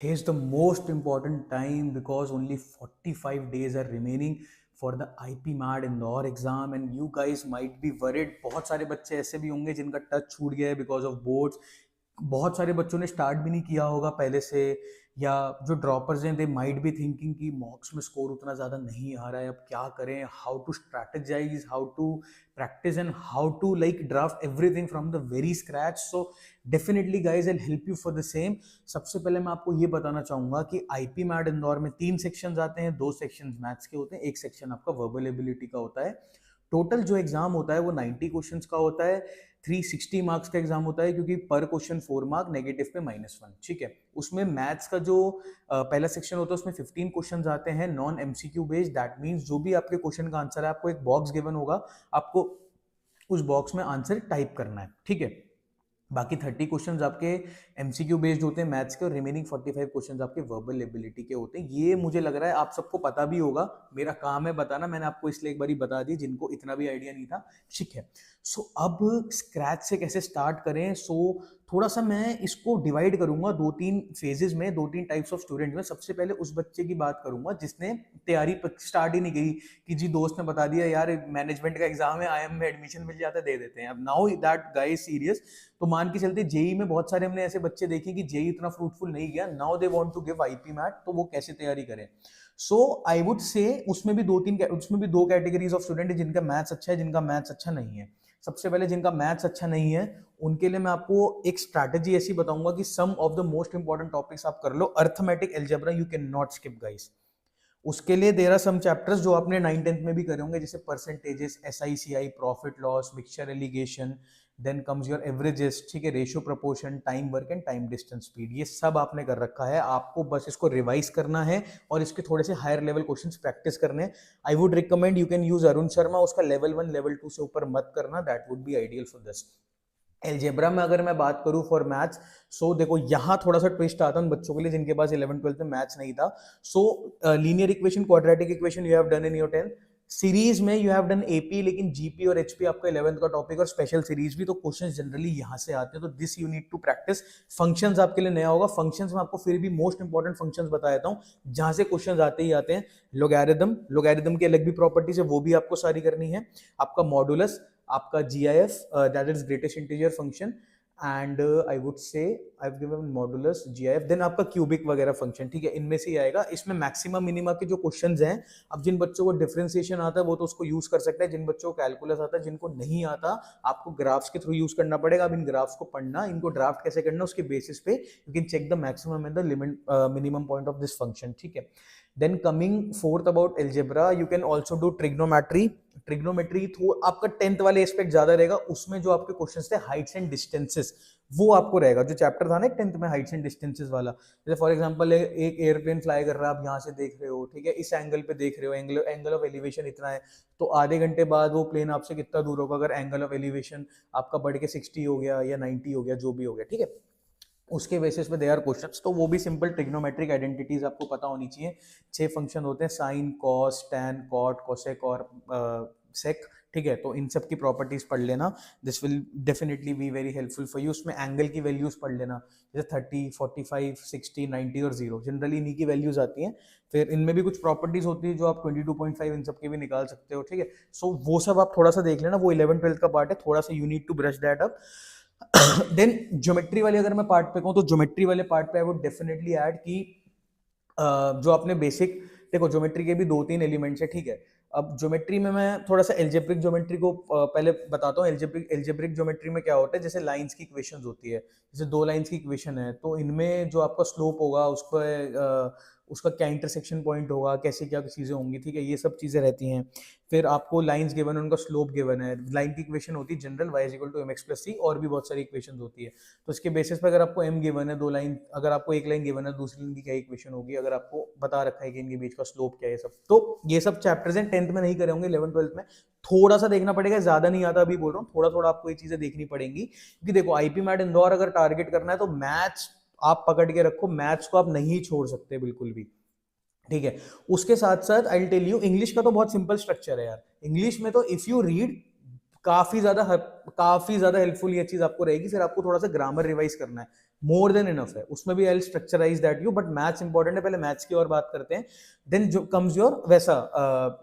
Here's the most important time because only 45 days are remaining for the IP MAT Indore exam and you guys might be worried. बहुत सारे बच्चे ऐसे भी होंगे जिनका touch छूट गया है बिकॉज ऑफ बोर्ड्स. बहुत सारे बच्चों ने स्टार्ट भी नहीं किया होगा पहले से, या जो ड्रॉपर्स हैं दे माइट बी थिंकिंग कि मॉक्स में स्कोर उतना ज़्यादा नहीं आ रहा है, अब क्या करें, how to strategise, how to practise and how to like draft everything from the very scratch. So definitely guys I help you for the same. सबसे पहले मैं आपको ये बताना चाहूंगा कि आईपी मैट इंदौर में 3 सेक्शन आते हैं. 2 सेक्शन मैथ्स के होते हैं, एक सेक्शन आपका वर्बल एबिलिटी का होता है. टोटल जो एग्जाम होता है वो 90 क्वेश्चंस का होता है. 360 मार्क्स का एग्जाम होता है क्योंकि पर क्वेश्चन 4 मार्क, नेगेटिव पे -1. ठीक है. उसमें मैथ्स का जो पहला सेक्शन होता है उसमें 15 क्वेश्चंस आते हैं non MCQ based. That means जो भी आपके क्वेश्चन का आंसर है आपको एक बॉक्स गिवन होगा, आपको उस बॉक्स में आंसर टाइप करना है. ठीक है. बाकी 30 क्वेश्चंस आपके एमसीक्यू बेस्ड होते हैं मैथ्स के और रिमेनिंग 45 क्वेश्चंस आपके वर्बल एबिलिटी के होते हैं. ये मुझे लग रहा है आप सबको पता भी होगा, मेरा काम है बताना, मैंने आपको इसलिए एक बार बता दी जिनको इतना भी आइडिया नहीं था. ठीक है. सो अब स्क्रैच से कैसे स्टार्ट करें. थोड़ा सा मैं इसको डिवाइड करूंगा 2-3 फेजेस में, 2-3 टाइप्स ऑफ स्टूडेंट में. सबसे पहले उस बच्चे की बात करूंगा जिसने तैयारी स्टार्ट ही नहीं की, कि जी दोस्त ने बता दिया यार मैनेजमेंट का एग्जाम है, आईएम में एडमिशन मिल जाता है, दे देते हैं. अब now that guy is serious. तो मान के चलते जेई में बहुत सारे हमने ऐसे बच्चे देखे कि जेई इतना फ्रूटफुल नहीं गया, now they want to give IPMAT, तो वो कैसे तैयारी करें. सो आई वुड से उसमें भी दो कैटेगरीज ऑफ स्टूडेंट है, जिनका मैथ्स अच्छा है, जिनका मैथ्स अच्छा नहीं है. सबसे पहले जिनका मैथ्स अच्छा नहीं है उनके लिए मैं आपको एक स्ट्रैटेजी ऐसी बताऊंगा कि some of the most important topics आप कर लो. Arithmetic algebra you can not skip guys. उसके लिए देयर आर सम चैप्टर्स जो आपने 9th-10th में भी करे होंगे, जैसे percentages, SI CI, profit loss, mixture alligation, then comes your averages. ठीक है. Ratio proportion, time work and time distance speed, ये सब आपने कर रखा है. आपको बस इसको रिवाइज करना है और इसके थोड़े से हायर लेवल क्वेश्चंस प्रैक्टिस करने हैं. I would recommend you can use Arun Sharma. उसका लेवल 1 लेवल 2 से ऊपर मत करना, that would be ideal for this. Algebra में अगर मैं बात करूं फॉर मैथ्स, सो देखो यहां थोड़ा सा ट्विस्ट आता है उन बच्चों के लिए जिनके पास 11th-12th में मैथ्स नहीं था. सो linear equation, quadratic equation you have done in your 10th. Series में यू हैव डन एपी, लेकिन जीपी और एचपी आपका 11th का टॉपिक, और स्पेशल सीरीज भी, तो क्वेश्चंस जनरली यहां से आते हैं, तो this you need to practise. Functions आपके लिए नया होगा. फंक्शंस में आपको फिर भी मोस्ट इंपॉर्टेंट फंक्शंस बता देता हूं जहां से क्वेश्चंस आते ही आते हैं. लोगैरिथम की अलग भी प्रॉपर्टीज है, वो भी आपको सारी करनी है. आपका मॉडुलस, आपका GIF, that is greatest integer function, and I would say I have given modulus, GIF, then आपका क्यूबिक वगैरह फंक्शन. ठीक है. इनमें से ही आएगा. इसमें मैक्सिमम मिनिमा के जो क्वेश्चंस हैं, अब जिन बच्चों को डिफरेंशिएशन आता है वो तो उसको यूज कर सकते हैं, जिन बच्चों को कैलकुलस आता है, जिनको नहीं आता, आपको ग्राफ्स के थ्रू यूज करना पड़ेगा. अब इन ग्राफ्स को पढ़ना, इनको ड्राफ्ट कैसे करना, उसके बेसिस पे you can check the maximum and the limit minimum point of this function. ठीक है. Then coming forth about algebra, you can also do trigonometry. Trigonometry आपका 10th वाले एस्पेक्ट ज्यादा रहेगा. उसमें जो आपके क्वेश्चंस थे हाइट्स एंड डिस्टेंसेस, वो आपको रहेगा. जो चैप्टर था ना 10th में हाइट्स एंड डिस्टेंसेस वाला, जैसे फॉर एग्जांपल एक एयरप्लेन फ्लाई कर रहा है, आप यहाँ से देख रहे हो. ठीक है. इस एंगल पे देख रहे हो, एंगल ऑफ एलिवेशन इतना है, तो आधे घंटे बाद वो प्लेन आपसे कितना दूर होगा अगर एंगल ऑफ एलिवेशन आपका बढ़ के 60 हो गया या 90 हो गया, जो भी हो गया. ठीक है. उसके बेसिस पे दे आर क्वेश्चंस, तो वो भी सिंपल ट्रिग्नोमेट्रिक आइडेंटिटीज आपको पता होनी चाहिए. 6 फंक्शन होते हैं, sine, cos, tan, cot, cosec और सेक. ठीक है. तो इन सब की प्रॉपर्टीज पढ़ लेना. This will definitely be very helpful for you. उसमें एंगल की वैल्यूज पढ़ लेना, जैसे 30, 45, 60, 90 और 0, जनरली इन्हीं की वैल्यूज आती हैं. फिर इनमें भी कुछ प्रॉपर्टीज होती है जो आप 22.5 इन सब के भी निकाल सकते हो. ठीक है. सो वो सब आप थोड़ा सा देख लेना, वो 11th-12th का पार्ट है, थोड़ा सा you need to brush that up. Then geometry वाले अगर मैं पार्ट पे कहूँ, तो ज्योमेट्री वाले पार्ट पे आई वुड डेफिनेटली ऐड कि जो आपने बेसिक, देखो ज्योमेट्री के भी 2-3 एलिमेंट्स है. ठीक है. अब ज्योमेट्री में मैं थोड़ा सा एल्जेब्रिक ज्योमेट्री को पहले बताता हूँ. एल्जेब्रिक ज्योमेट्री में क्या होता है, जैसे लाइंस की इक्वेशंस होती है, जैसे 2 लाइंस की इक्वेशन है, तो इनमें जो आपका स्लोप होगा उसका क्या इंटरसेक्शन पॉइंट होगा, कैसे क्या चीजें होंगी. ठीक है. ये सब चीजें रहती हैं. फिर आपको लाइंस गिवन है, उनका स्लोप गिवन है. लाइन की इक्वेशन होती है जनरल, y = mx + c, और भी बहुत सारी इक्वेशन होती है. तो इसके बेसिस पे अगर आपको m गिवन है, 2 लाइन, अगर आपको एक लाइन गिवन है, दूसरी लाइन की क्या इक्वेशन होगी, अगर आपको बता रखा है कि इनके बीच का स्लोप क्या है, सब. तो ये सब चैप्टर्स हैं, 10th में नहीं करे होंगे, 11th-12th में थोड़ा सा देखना पड़ेगा. ज्यादा नहीं आता, अभी बोल रहा हूँ, थोड़ा थोड़ा आपको ये चीजें देखनी पड़ेंगी, क्योंकि देखो आईपी मैट इंदौर अगर टारगेट करना है तो मैथ्स आप पकड़ के रखो. मैथ्स को आप नहीं छोड़ सकते बिल्कुल भी. ठीक है. उसके साथ साथ I will tell you, English का तो बहुत सिंपल स्ट्रक्चर है यार. इंग्लिश में तो इफ यू रीड, काफी ज्यादा हेल्पफुल ये चीज आपको रहेगी. फिर आपको थोड़ा सा ग्रामर रिवाइज करना है. मोर देन इनफ है, उसमें भी I structurize that you, but maths important है, पहले मैथ्स की और बात करते हैं, देन जो कम्स योर वैसा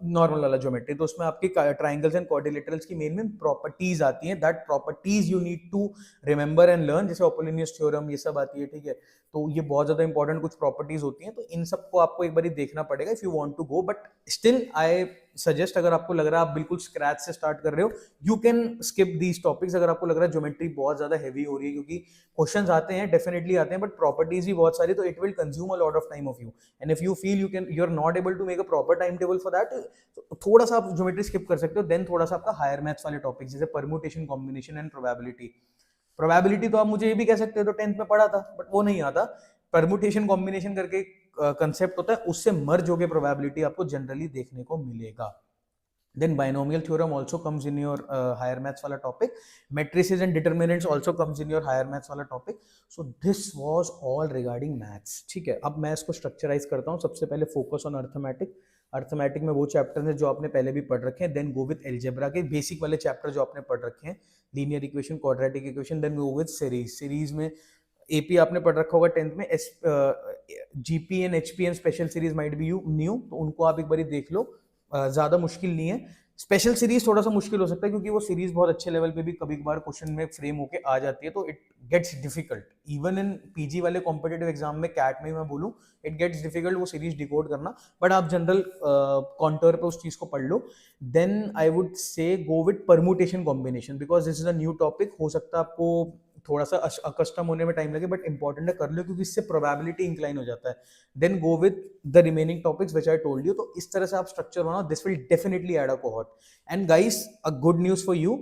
नॉर्मल वाला ज्योमेट्री, तो उसमें आपकी ट्राइंगल्स एंड क्वाड्रिलेटरल्स की मेन प्रॉपर्टीज आती हैं, that properties you need to remember and learn, जैसे अपोलोनियस थ्योरम ये सब आती है, ठीक है, तो ये बहुत ज्यादा इंपॉर्टेंट कुछ प्रॉपर्टीज होती हैं, तो इन सबको आपको एक बार देखना पड़ेगा if you want to go, but still I suggest, अगर आपको लग रहा है आप बिल्कुल स्क्रैच से स्टार्ट कर रहे हो, you can skip these topics, अगर आपको लग रहा है ज्योमेट्री बहुत ज्यादा हैवी हो रही है, क्योंकि क्वेश्चंस आते हैं, डेफिनेटली आते हैं, बट प्रॉपर्टीज भी बहुत सारी, तो it will consume a lot of time of you, and if you feel you are not able to make a proper time table for that, थोड़ा सा आप ज्योमेट्री स्किप कर सकते हो, देन थोड़ा सा आपका हायर मैथ्स वाले टॉपिक जैसे परम्यूटेशन, कॉम्बिनेशन एंड प्रोबेबिलिटी तो आप मुझे ये भी कह सकते हो, तो 10th में पढ़ा था, बट वो नहीं आता, परम्यूटेशन कॉम्बिनेशन करके कंसेप्ट होता है, उससे मर्ज होके प्रोबेबिलिटी आपको जनरली देखने को मिलेगा। Then binomial theorem also comes in your higher maths wala topic. Matrices and determinants also comes in your higher maths wala topic. So this was all regarding maths. ठीक है, अब मैं इसको स्ट्रक्चराइज करता हूँ। सबसे पहले फोकस ऑन अर्थमेटिक। अर्थमेटिक में वो चैप्टर है जो आपने पहले भी पढ़ रखे हैं, देन गो विथ एल्जेब्रा के बेसिक वाले चैप्टर जो आपने पढ़ रखे हैं, linear equation, quadratic equation, then go with series. Series में एपी आपने पढ़ रखा होगा 10th में, GP and HP and special series might be you new, तो उनको आप एक बार देख लो, ज्यादा मुश्किल नहीं है। स्पेशल सीरीज थोड़ा सा मुश्किल हो सकता है, क्योंकि वो सीरीज बहुत अच्छे लेवल पे भी कभी कभार क्वेश्चन में फ्रेम होके आ जाती है, तो it gets difficult even in PG वाले कॉम्पिटेटिव एग्जाम में, कैट में मैं बोलूं, इट गेट्स डिफिकल्ट वो सीरीज डिकोड करना, बट आप जनरल कॉन्टोर पे उस चीज को पढ़ लो। Then I would say go with permutation combination, because this is a new topic, हो सकता है आपको थोड़ा सा अकस्टम होने में टाइम लगे, बट इंपॉर्टेंट है, कर लो, क्योंकि इससे प्रोबेबिलिटी इंक्लाइन हो जाता है। Then go with the remaining topics which I told you, तो इस तरह से आप स्ट्रक्चर बनाओ, this will definitely add a cohort. And guys, a good news for you,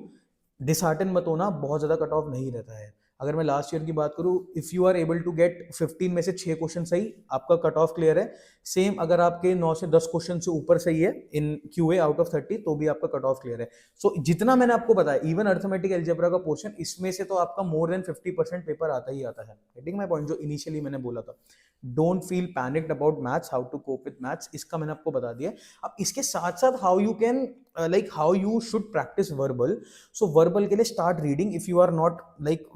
dishearten मत होना, बहुत ज्यादा कट ऑफ नहीं रहता है। अगर मैं लास्ट ईयर की बात करूं, if you are able to get 15 में से 6 क्वेश्चन सही, आपका कट ऑफ क्लियर है। सेम अगर आपके 9 से 10 क्वेश्चन से ऊपर सही है इन क्यूए आउट ऑफ 30, तो भी आपका कट ऑफ क्लियर है। सो जितना मैंने आपको बताया, इवन अर्थमेटिक एल्जेब्रा का पोर्शन, इसमें से तो आपका मोर देन 50% पेपर आता ही आता है। गेटिंग माय पॉइंट, जो इनिशियली मैंने बोला था, don't feel panicked about maths, how to cope with maths, इसका मैंने आपको बता दिया। अब इसके साथ साथ how you can how you should practice verbal. So verbal के लिए start reading if you are not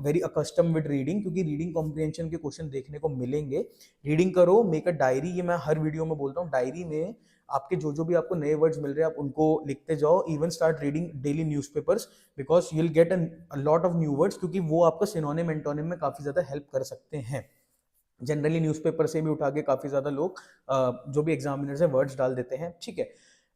very accustom with reading, क्योंकि रीडिंग कॉम्प्रिहेंशन के क्वेश्चन देखने को मिलेंगे। रीडिंग करो, मेक अ डायरी, ये मैं हर वीडियो में बोलता हूँ, डायरी में आपके जो भी आपको नए वर्ड्स मिल रहे हैं, आप उनको लिखते जाओ। Even start reading daily newspapers, because you will get a lot of new words, क्योंकि वो आपको सिनोनिम एंटोनिम में काफी ज्यादा हेल्प कर सकते हैं। जनरली न्यूज़पेपर से भी उठा के काफी ज्यादा लोग जो भी एग्जामिनर्स है वर्ड्स डाल देते हैं, ठीक है।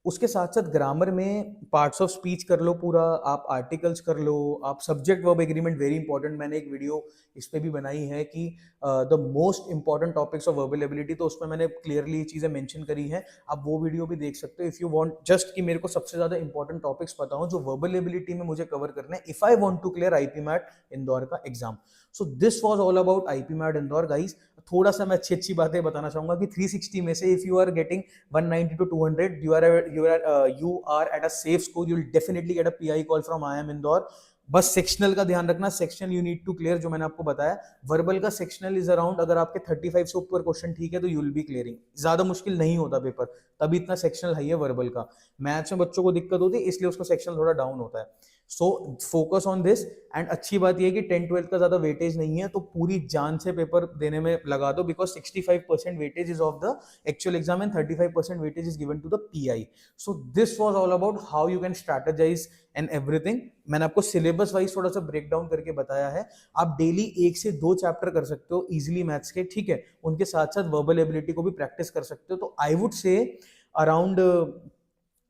उसके साथ साथ ग्रामर में पार्ट्स ऑफ स्पीच कर लो पूरा, आप आर्टिकल्स कर लो, आप subject verb agreement, very important, मैंने एक वीडियो इस पे भी बनाई है कि the most important topics of verbal ability, तो उसमें मैंने क्लियरली चीजें मेंशन करी हैं, आप वो वीडियो भी देख सकते हो इफ यू वांट, जस्ट कि मेरे को सबसे ज्यादा इंपॉर्टेंट टॉपिक्स पता हो जो वर्बल एबिलिटी में मुझे कवर करने हैं, if I want to clear IPMAT Indore का exam. So this was all about IPMAT Indore guys. थोड़ा सा मैं अच्छी बातें बताना चाहूंगा कि 360 में से if you are getting 190 to 200, you are at a safe score, you will definitely get a PI call from IIM Indore. बस सेक्शनल का ध्यान रखना, sectional you need to clear, जो मैंने आपको बताया। वर्बल का सेक्शनल इज अराउंड, अगर आपके 35 से ऊपर क्वेश्चन ठीक है तो यू विल बी क्लियरिंग, ज्यादा मुश्किल नहीं होता पेपर, तभी इतना सेक्शनल हाई है वर्बल का। मैथ्स में बच्चों को दिक्कत होती है, इसलिए उसका सेक्शनल थोड़ा डाउन होता है। So focus on this. And अच्छी बात यह है कि 10th-12th का ज्यादा वेटेज नहीं है, तो पूरी जान से पेपर देने में लगा दो, because 65% weightage is of the actual exam and 35% weightage is given to the PI. So this was all about how you can strategize and everything. मैंने आपको सिलेबस वाइज थोड़ा सा ब्रेक डाउन करके बताया है। आप डेली 1 से 2 चैप्टर कर सकते हो इजिली मैथ्स के, ठीक है, उनके साथ साथ वर्बल एबिलिटी को भी प्रैक्टिस कर सकते हो। तो I would say around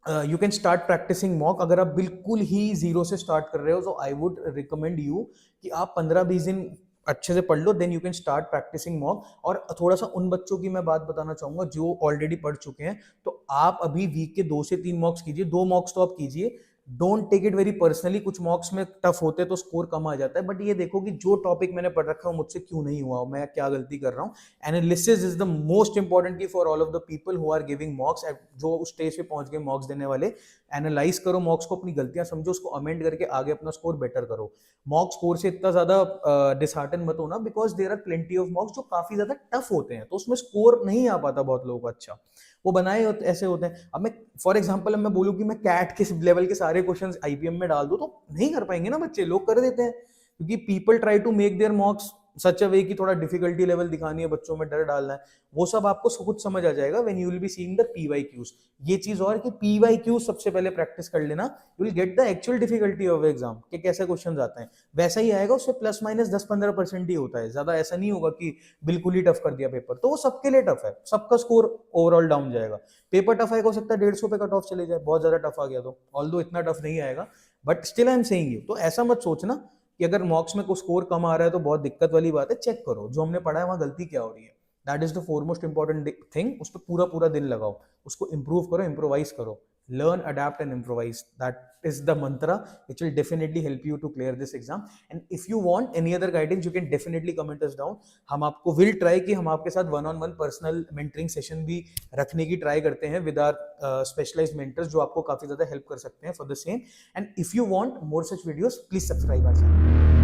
you can start practising mock. अगर आप बिल्कुल ही जीरो से स्टार्ट कर रहे हो, तो आई वुड रिकमेंड यू कि आप 15-20 दिन अच्छे से पढ़ लो, then you can start practising mock. और थोड़ा सा उन बच्चों की मैं बात बताना चाहूंगा जो ऑलरेडी पढ़ चुके हैं, तो आप अभी वीक के 2 से 3 मॉक्स कीजिए, 2 मॉक्स तो आप कीजिए। Don't take it very personally, कुछ मॉक्स में टफ होते हैं तो स्कोर कम आ जाता है, बट ये देखो कि जो टॉपिक मैंने पढ़ रखा है मुझसे क्यों नहीं हुआ, मैं क्या गलती कर रहा हूँ। Analysis is the most important key for all of the people who are giving mocks, जो उस स्टेज पे पहुंच गए मॉक्स देने वाले। एनालाइज करो मॉक्स को, अपनी गलतियां समझो, उसको अमेंड करके आगे अपना स्कोर बेटर करो। मॉक स्कोर से इतना ज्यादा डिसहार्टन मत होना, because there are plenty of mocks जो काफी ज्यादा टफ होते हैं, तो उसमें स्कोर नहीं आ पाता बहुत लोगों का अच्छा, वो बनाए ऐसे होते हैं। अब मैं फॉर एग्जांपल अब मैं बोलूं कि मैं कैट के लेवल के सारे क्वेश्चंस आईपीएम में डाल दूं, तो नहीं कर पाएंगे ना बच्चे, लोग कर देते हैं, क्योंकि people try to make their mocks such a way कि थोड़ा डिफिकल्टी लेवल दिखानी है, बच्चों में डर डालना है, वो सब आपको खुद समझ आ जाएगा when you will be seeing the PYQs. ये चीज और कि पीवाईक्यूज सबसे पहले प्रैक्टिस कर लेना, you will get the actual difficulty of exam कि कैसे क्वेश्चन आते हैं, वैसा ही आएगा, उससे प्लस माइनस 10-15% ही होता है, ज्यादा ऐसा नहीं होगा कि बिल्कुल ही टफ कर दिया पेपर, तो वो सबके लिए टफ है, सबका स्कोर ओवरऑल डाउन जाएगा। पेपर टफ आएगा, हो सकता है 150 पे कट ऑफ चले जाए, बहुत ज्यादा टफ आ गया तो, ऑल्दो इतना टफ नहीं आएगा, but still I am saying you, तो ऐसा मत सोचना कि अगर मॉक्स में कोई स्कोर कम आ रहा है तो बहुत दिक्कत वाली बात है, चेक करो जो हमने पढ़ा है वहां गलती क्या हो रही है, that is the foremost important thing, उस पर पूरा पूरा दिन लगाओ, उसको इंप्रूव करो, इम्प्रोवाइज करो, learn, adapt and improvise, that is the mantra which will definitely help you to clear this exam. And if you want any other guidance you can definitely comment us down, हम आपको will try कि हम आपके साथ one on one personal mentoring session भी रखने की try करते हैं with our specialized mentors जो आपको काफी ज्यादा help कर सकते हैं for the same. And if you want more such videos please subscribe our channel.